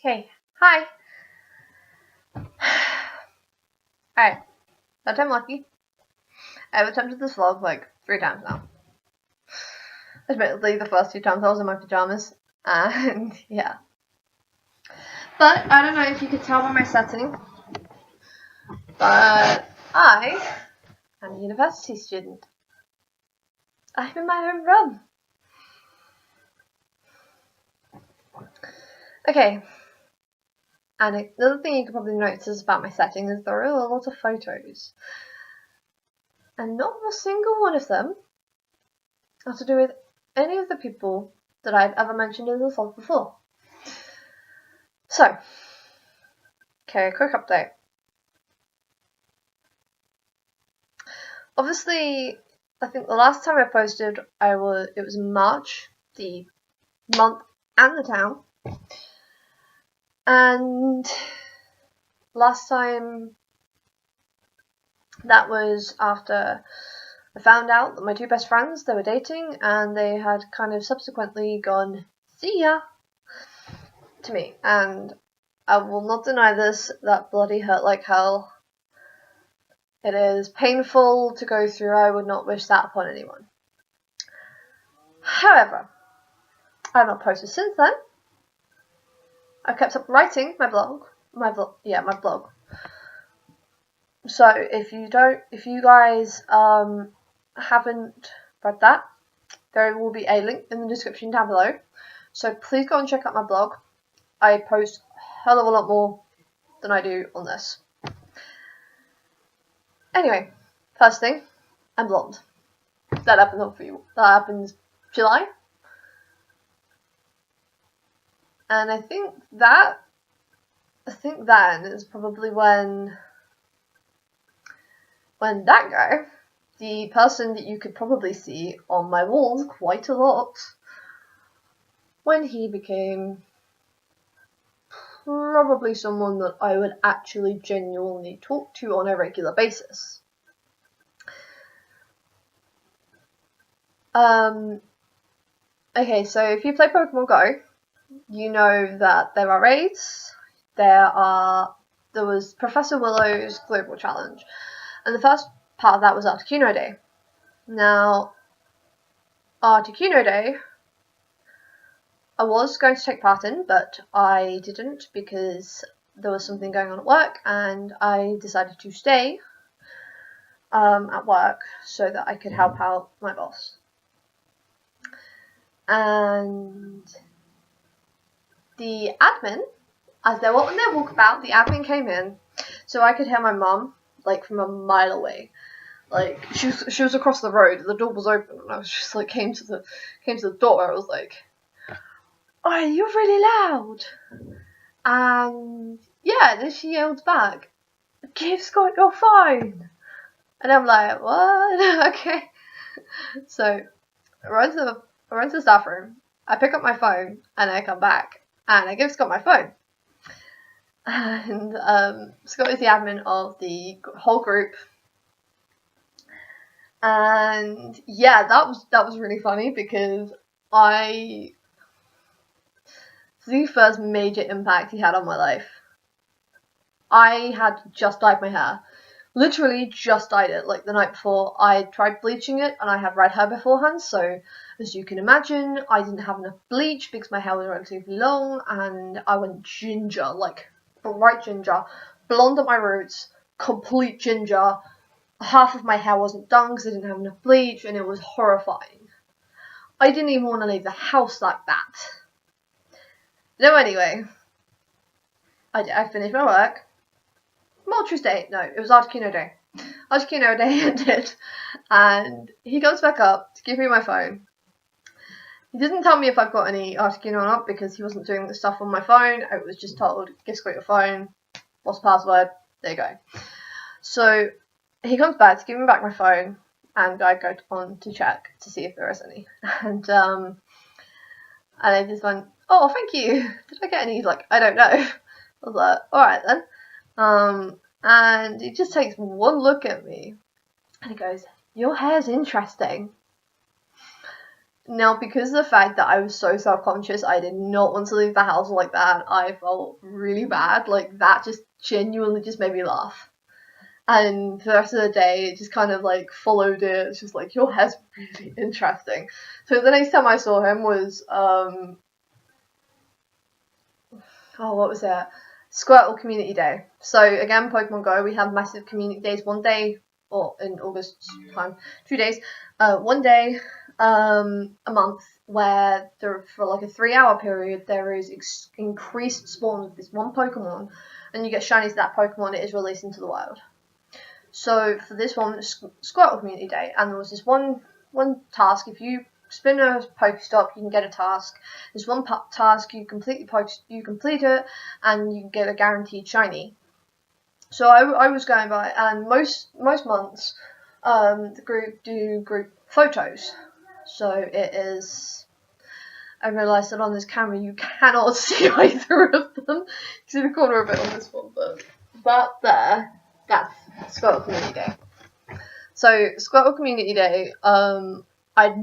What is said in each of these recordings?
Okay, hi. Alright, that I'm lucky. I've attempted this vlog like 3 times now. Admittedly, the first 2 times I was in my pajamas, and yeah. But I don't know if you could tell by my setting, but I am a university student. I'm in my own room. Okay. And another thing you can probably notice about my setting is there are a lot of photos. And not a single one of them has to do with any of the people that I've ever mentioned in this vlog before. So, okay, quick update. Obviously, I think the last time I posted, it was March, the month and the town. And last time, that was after I found out that my 2 best friends, they were dating, and they had kind of subsequently gone, see ya, to me. And I will not deny this, that bloody hurt like hell. It is painful to go through. I would not wish that upon anyone. However, I have not posted since then. I've kept up writing my blog. My blog. So if you guys haven't read that, there will be a link in the description down below. So please go and check out my blog. I post a hell of a lot more than I do on this. Anyway, first thing, I'm blonde. That happens July. And I think then is probably when that guy, the person that you could probably see on my walls quite a lot, when he became probably someone that I would actually genuinely talk to on a regular basis. Okay, so if you play Pokemon Go, you know that there are raids. There was Professor Willow's Global Challenge, and the first part of that was Articuno Day. Now, Articuno Day, I was going to take part in, but I didn't because there was something going on at work, and I decided to stay at work so that I could help out my boss. And the admin, as they were on their walkabout, the admin came in, so I could hear my mum like from a mile away. Like she was across the road, the door was open, and I was just like came to the door. I was like, "Oh, you're really loud," and yeah, then she yelled back, "Give Scott your phone," and I'm like, "What?" Okay, so I run to the staff room. I pick up my phone and I come back and I give Scott my phone. And Scott is the admin of the whole group. And yeah, that was really funny because the first major impact he had on my life. I had just dyed my hair. Literally just dyed it, like the night before. I tried bleaching it and I had red hair beforehand, so as you can imagine, I didn't have enough bleach because my hair was relatively long, and I went ginger, like bright ginger, blonde at my roots, complete ginger. Half of my hair wasn't done because I didn't have enough bleach, and it was horrifying. I didn't even want to leave the house like that. No, anyway, I finished my work. Moltres Day, no, it was Articuno Day. Articuno Day ended, and he comes back up to give me my phone. He didn't tell me if I've got any Articuno or not because he wasn't doing the stuff on my phone. I was just told, give Scott your phone, what's the password, there you go. So he comes back to give me back my phone, and I go on to check to see if there is any. And I just went, oh, thank you. Did I get any? He's like, I don't know. I was like, alright then. And he just takes one look at me and he goes, your hair's interesting. Now, because of the fact that I was so self-conscious, I did not want to leave the house like that. I felt really bad. Like, that just genuinely just made me laugh. And for the rest of the day, it just kind of like followed it. It's just like, your hair's really interesting. So the next time I saw him was, what was that? Squirtle Community Day. So again, Pokemon Go, we have massive community days. One day, or in August time, 2 days, one day, a month, where there, for like a 3-hour period, there is increased spawns of this one Pokemon, and you get shinies to that Pokemon. It is released into the wild. So for this one, Squirtle Community Day, and there was this one task. If you spin a Pokestop, you can get a task. There's one task, you complete it, and you get a guaranteed shiny. So I was going by, and most months, the group do group photos. So it is. I realised that on this camera you cannot see either of them. See the corner of it on this one, but that there, that's Squirtle Community Day. So Squirtle Community Day, I'd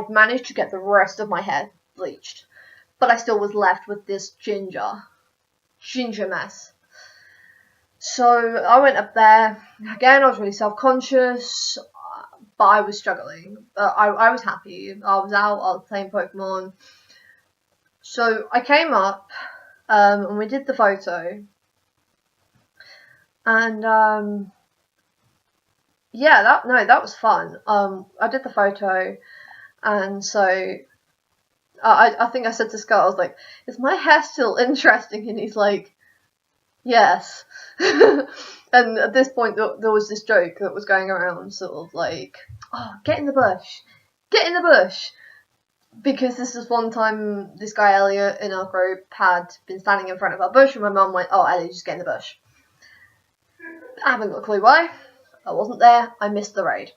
managed to get the rest of my hair bleached, but I still was left with this ginger mess. So I went up there again. I was really self-conscious, but I was struggling. I was happy. I was out. I was playing Pokemon. So I came up, and we did the photo, and yeah, that was fun. I did the photo, and so I think I said to Scott, I was like, "Is my hair still interesting?" And he's like, "Yes." And at this point, there was this joke that was going around, sort of like, "Oh, get in the bush, get in the bush," because this is one time this guy Elliot in our group had been standing in front of our bush, and my mum went, "Oh, Elliot, just get in the bush." I haven't got a clue why. I wasn't there. I missed the raid.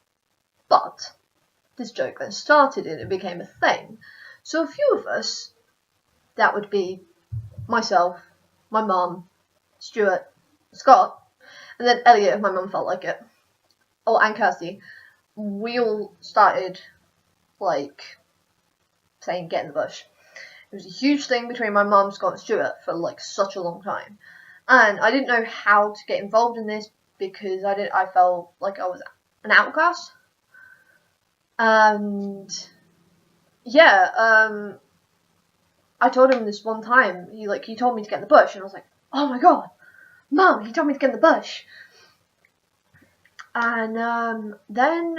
But this joke then started and it became a thing. So a few of us, that would be myself, my mum, Stuart, Scott, and then Elliot if my mum felt like it. Oh, and Kirsty. We all started, like, saying get in the bush. It was a huge thing between my mum, Scott, and Stuart for, like, such a long time. And I didn't know how to get involved in this because I felt like I was an outcast. And yeah, I told him this one time, he told me to get in the bush, and I was like, oh my god, Mum, he told me to get in the bush. And then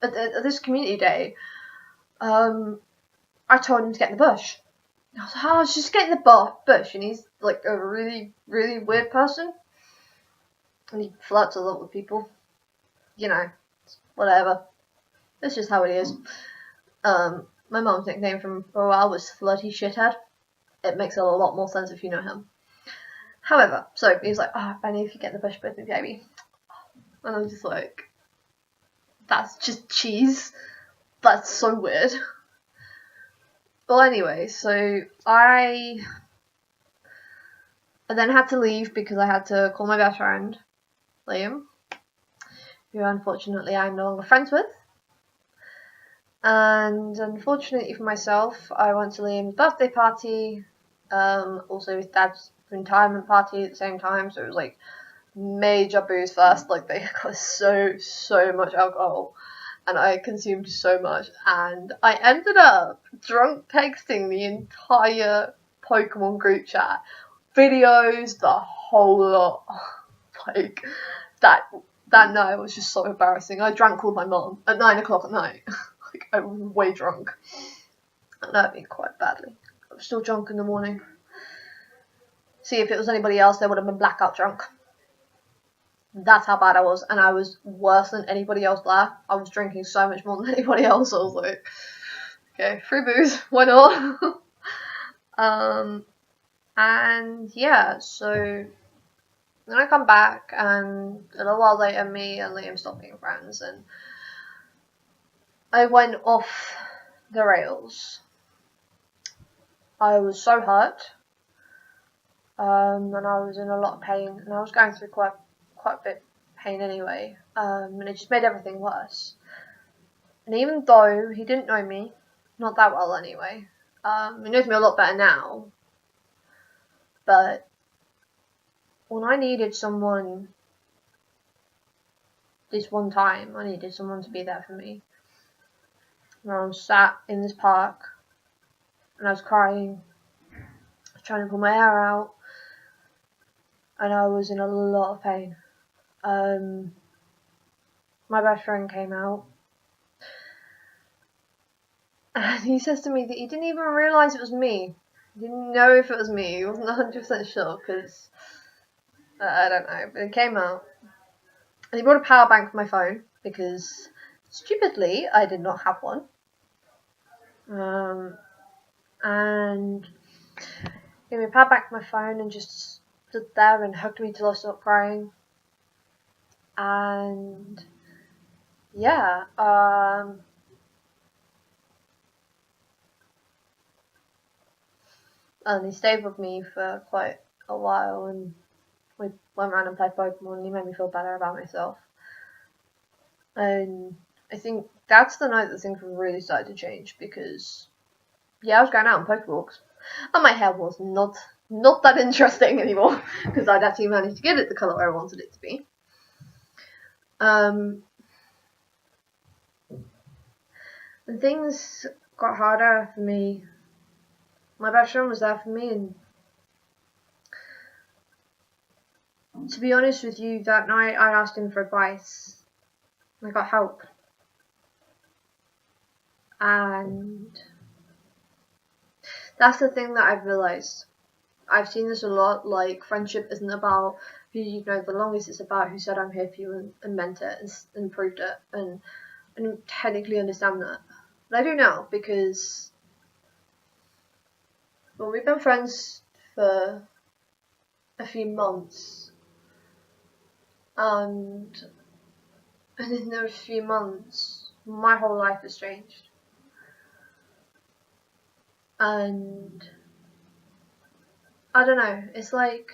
at this community day, I told him to get in the bush. I was like, oh, just get in the bush, and he's like a really, really weird person. And he flirts a lot with people. You know, whatever. That's just how it is. My mum's nickname from for a while was Flirty Shithead. It makes a lot more sense if you know him. However, so he's like, oh, Benny, if you get in the bush with me, baby. And I'm just like, that's just cheese. That's so weird. Well, anyway, so I then had to leave because I had to call my best friend, Liam, who unfortunately I'm no longer friends with. And unfortunately for myself, I went to Liam's birthday party, also his dad's retirement party at the same time, so it was like major booze fest. Like, they got so much alcohol, and I consumed so much, and I ended up drunk texting the entire Pokemon group chat, videos, the whole lot. Like, that night was just so embarrassing. I drank with my mom at 9 o'clock at night. Like, I was way drunk. And that hurt me quite badly. I was still drunk in the morning. See, if it was anybody else, they would have been blackout drunk. That's how bad I was, and I was worse than anybody else there. I was drinking so much more than anybody else. I was like, okay, free booze, why not? And yeah, so then I come back, and a little while later, me and Liam stopped being friends, and I went off the rails. I was so hurt, and I was in a lot of pain, and I was going through quite a bit of pain anyway, and it just made everything worse. And even though he didn't know me, not that well anyway, he knows me a lot better now, but when I needed someone this one time, I needed someone to be there for me. And I was sat in this park, and I was crying, I was trying to pull my hair out, and I was in a lot of pain. My best friend came out, and he says to me that he didn't even realise it was me. He didn't know if it was me. He wasn't 100% sure, because I don't know, but it came out. And he brought a power bank for my phone, because stupidly I did not have one. And gave me a power bank for my phone and just stood there and hugged me till I stopped crying. And yeah, and he stayed with me for quite a while, and we went around and played Pokemon, and he made me feel better about myself. And I think that's the night that things really started to change, because yeah, I was going out on Pokeballs, and my hair was not that interesting anymore, because I'd actually managed to get it the colour I wanted it to be. And things got harder for me. My best friend was there for me, and to be honest with you, that night I asked him for advice. I got help. And that's the thing that I've realised. I've seen this a lot, like, friendship isn't about who you know the longest, it's about who said I'm here for you and meant it and proved it. And I didn't technically understand that. But I do now, because well, we've been friends for a few months, and in those few months my whole life has changed. And I don't know, it's like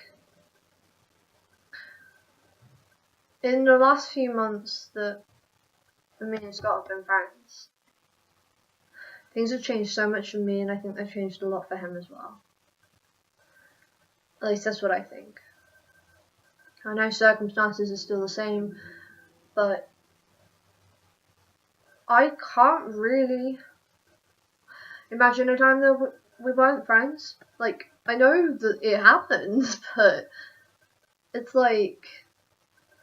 in the last few months that me and Scott have been friends, things have changed so much for me, and I think they've changed a lot for him as well. At least that's what I think. I know circumstances are still the same, but I can't really imagine a time that we weren't friends. Like, I know that it happens, but it's like,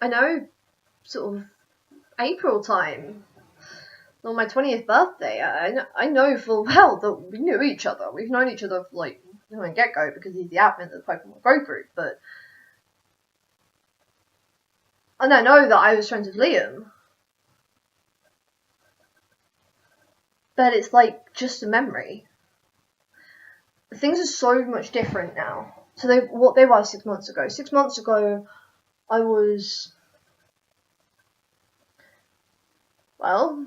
I know sort of April time, on my 20th birthday, I know full well that we knew each other. We've known each other from like from the get-go, because he's the admin of the Pokemon Go group, but and I know that I was friends with Liam, but it's like just a memory. Things are so much different now. So what they were 6 months ago. 6 months ago, I was, well,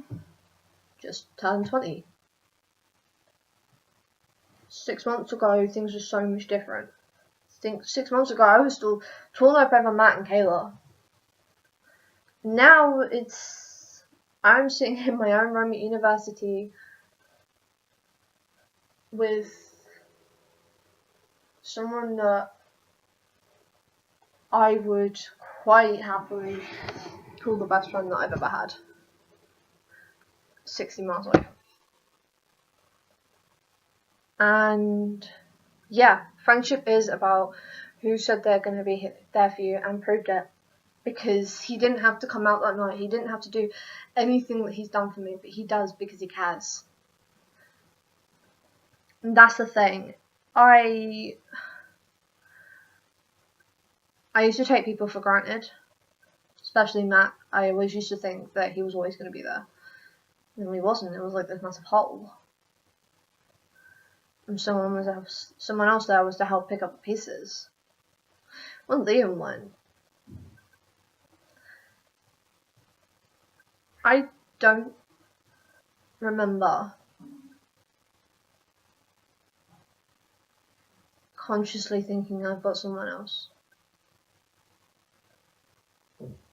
just turned 20. 6 months ago, things were so much different. I think 6 months ago, I was still taller up over Matt and Kayla. Now I'm sitting in my own room at university with someone that I would quite happily call the best friend that I've ever had. 60 miles away. And yeah, friendship is about who said they're going to be there for you and proved it. Because he didn't have to come out that night. He didn't have to do anything that he's done for me, but he does because he cares. And that's the thing. I used to take people for granted, especially Matt. I always used to think that he was always going to be there. And he wasn't. It was like this massive hole. And someone else there was to help pick up the pieces. When Liam went, I don't remember consciously thinking I've got someone else,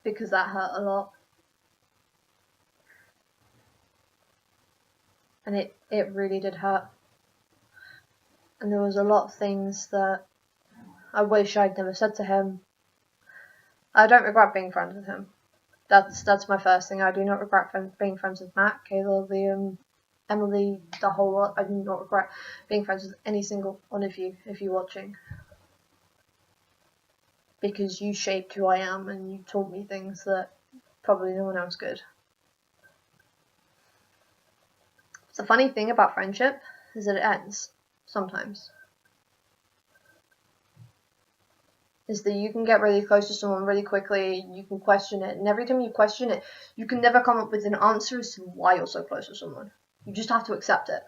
because that hurt a lot. and it really did hurt. And there was a lot of things that I wish I'd never said to him. I don't regret being friends with him. That's my first thing. I do not regret being friends with Matt, Kayla, Liam, Emily, the whole lot. I do not regret being friends with any single one of you if you're watching. Because you shaped who I am and you taught me things that probably no one else could. The funny thing about friendship is that it ends sometimes. Is that you can get really close to someone really quickly, you can question it, and every time you question it, you can never come up with an answer as to why you're so close to someone. You just have to accept it.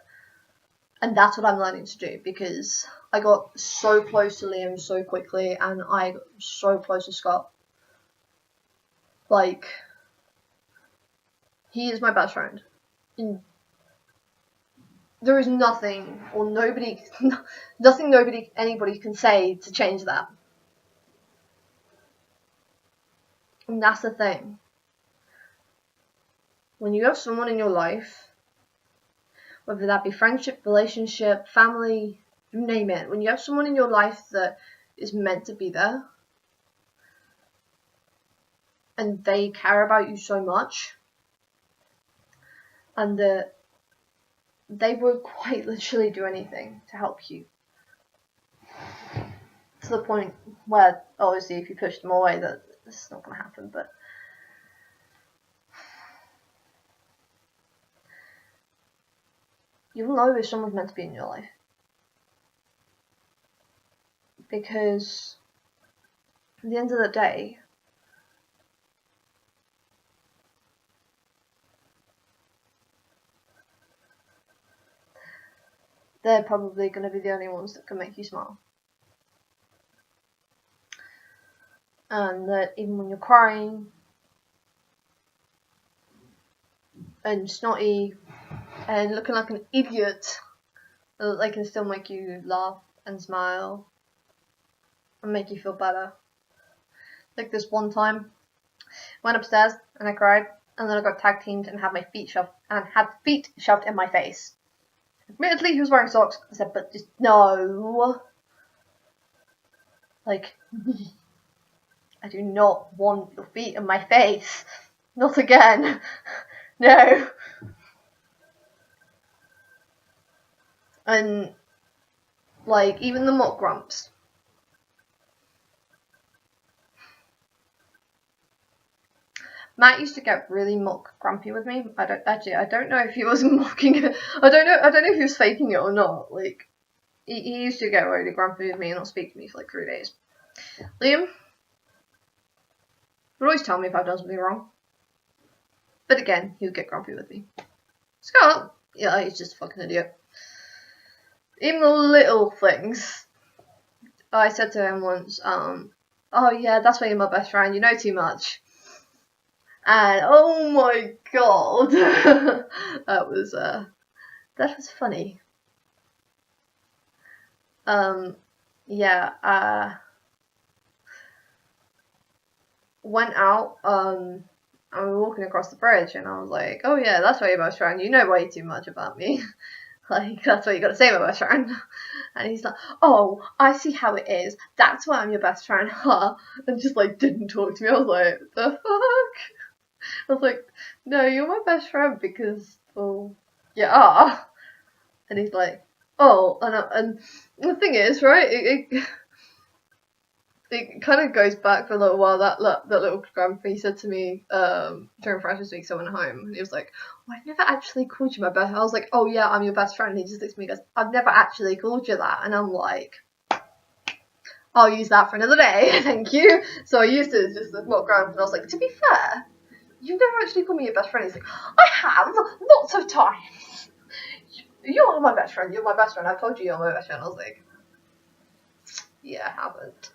And that's what I'm learning to do, because I got so close to Liam so quickly, and I got so close to Scott. Like, he is my best friend. And there is nothing, or nobody, anybody can say to change that. And that's the thing. When you have someone in your life, whether that be friendship, relationship, family, you name it, when you have someone in your life that is meant to be there, and they care about you so much, and that they would quite literally do anything to help you. To the point where, obviously, if you push them away, that this is not going to happen, but you'll know if someone's meant to be in your life. Because at the end of the day, they're probably going to be the only ones that can make you smile. And that even when you're crying and snotty and looking like an idiot, they can still make you laugh and smile and make you feel better. Like this one time, I went upstairs and I cried, and then I got tag teamed and had my feet shoved in my face. Admittedly, he was wearing socks. I said, but just no. Like, I do not want your feet in my face. Not again. No. And, like, even the mock grumps. Matt used to get really mock grumpy with me. I don't know if he was mocking it. I don't know if he was faking it or not. Like, he used to get really grumpy with me and not speak to me for like 3 days. Liam would always tell me if I've done something wrong. But again, he would get grumpy with me. Scott, yeah, he's just a fucking idiot. Even the little things. I said to him once, oh yeah, that's why you're my best friend, you know too much. And oh my god, that was funny. Yeah, went out, and we were walking across the bridge, and I was like, oh yeah, that's why you're my best friend, you know way too much about me. Like, that's what you gotta say, my best friend. And he's like, oh, I see how it is, that's why I'm your best friend, huh? And just like, didn't talk to me. I was like, the fuck? I was like, no, you're my best friend because, well, you are. And he's like, oh, and the thing is, right, it kind of goes back for a little while. That little grumpy said to me during Freshers Week, so I went home, and he was like, oh, I've never actually called you my best. I was like, oh yeah, I'm your best friend. And he just looks at me and goes, I've never actually called you that. And I'm like, I'll use that for another day, thank you. So I used it as just a mock grunt, and I was like, to be fair, you've never actually called me your best friend. He's like, I have, lots of times. You're my best friend, I've told you you're my best friend. I was like, yeah, I haven't.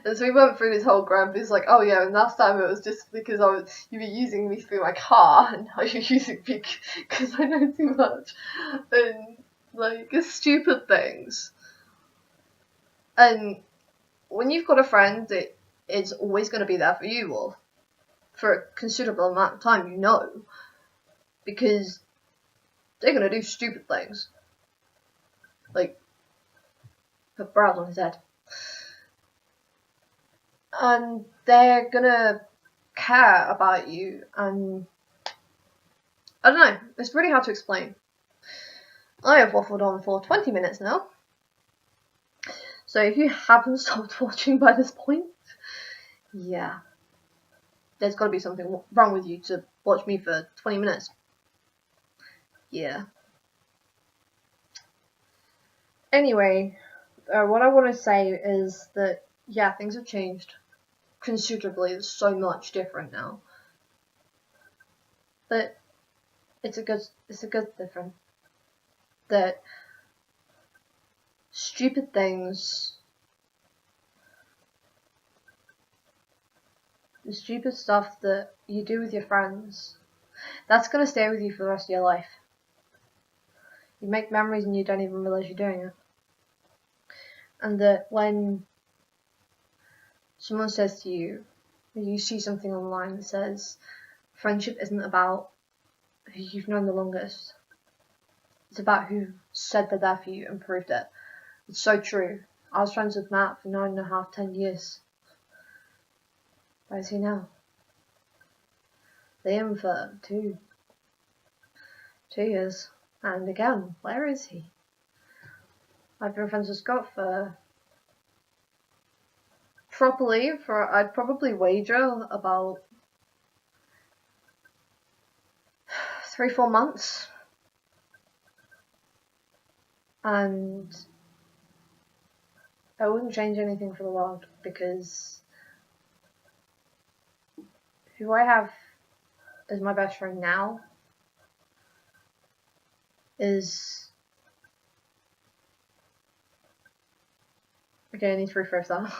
And so we went through this whole grab. He's like, oh yeah, and last time it was just because you were using me through my car, and now you're using me because I know too much. And like, stupid things. And when you've got a friend that is always going to be there for you, or for a considerable amount of time, you know, because they're gonna do stupid things. Like, put brows on his head. And they're gonna care about you, and I don't know, it's really hard to explain. I have waffled on for 20 minutes now. So if you haven't stopped watching by this point, yeah, there's got to be something wrong with you to watch me for 20 minutes. Yeah. Anyway, what I want to say is that, yeah, things have changed considerably. It's so much different now. But it's a good different. That stupid things, the stupid stuff that you do with your friends, that's gonna stay with you for the rest of your life. You make memories and you don't even realize you're doing it. And that when someone says to you, you see something online that says, friendship isn't about who you've known the longest. It's about who said they're there for you and proved it. It's so true. I was friends with Matt for 9.5, 10 years. Where is he now? Liam for 2 years. And again, where is he? I've been friends with Scott for I'd probably wager about 3-4 months. And I wouldn't change anything for the world, because who I have as my best friend now is... Okay, I need to rephrase that.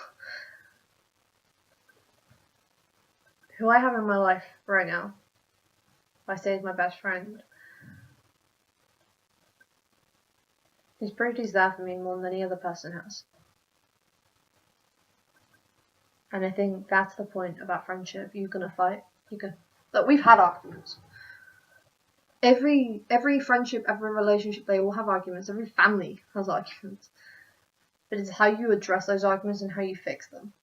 Who I have in my life right now, if I say is my best friend, he's proved he's there for me more than any other person has. And I think that's the point about friendship. You're gonna fight. But we've had arguments. Every friendship, every relationship, they all have arguments. Every family has arguments. But it's how you address those arguments and how you fix them.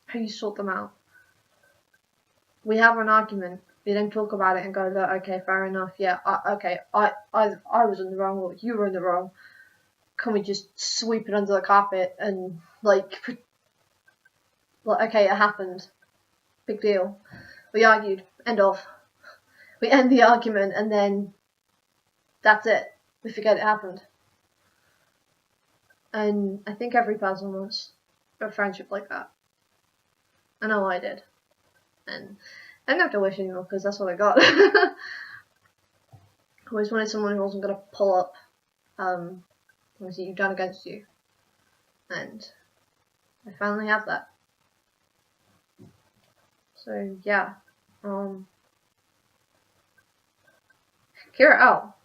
How you sort them out. We have an argument. We don't talk about it and go, look, okay, fair enough. Yeah, I was in the wrong, or you were in the wrong. Can we just sweep it under the carpet and okay, it happened. Big deal. We argued. End of. We end the argument and then that's it. We forget it happened. And I think every person wants a friendship like that. I know I did. And I don't have to wish anymore, because that's what I got. I always wanted someone who wasn't going to pull up things you've done against you. And I finally have that. So yeah. Cure it out.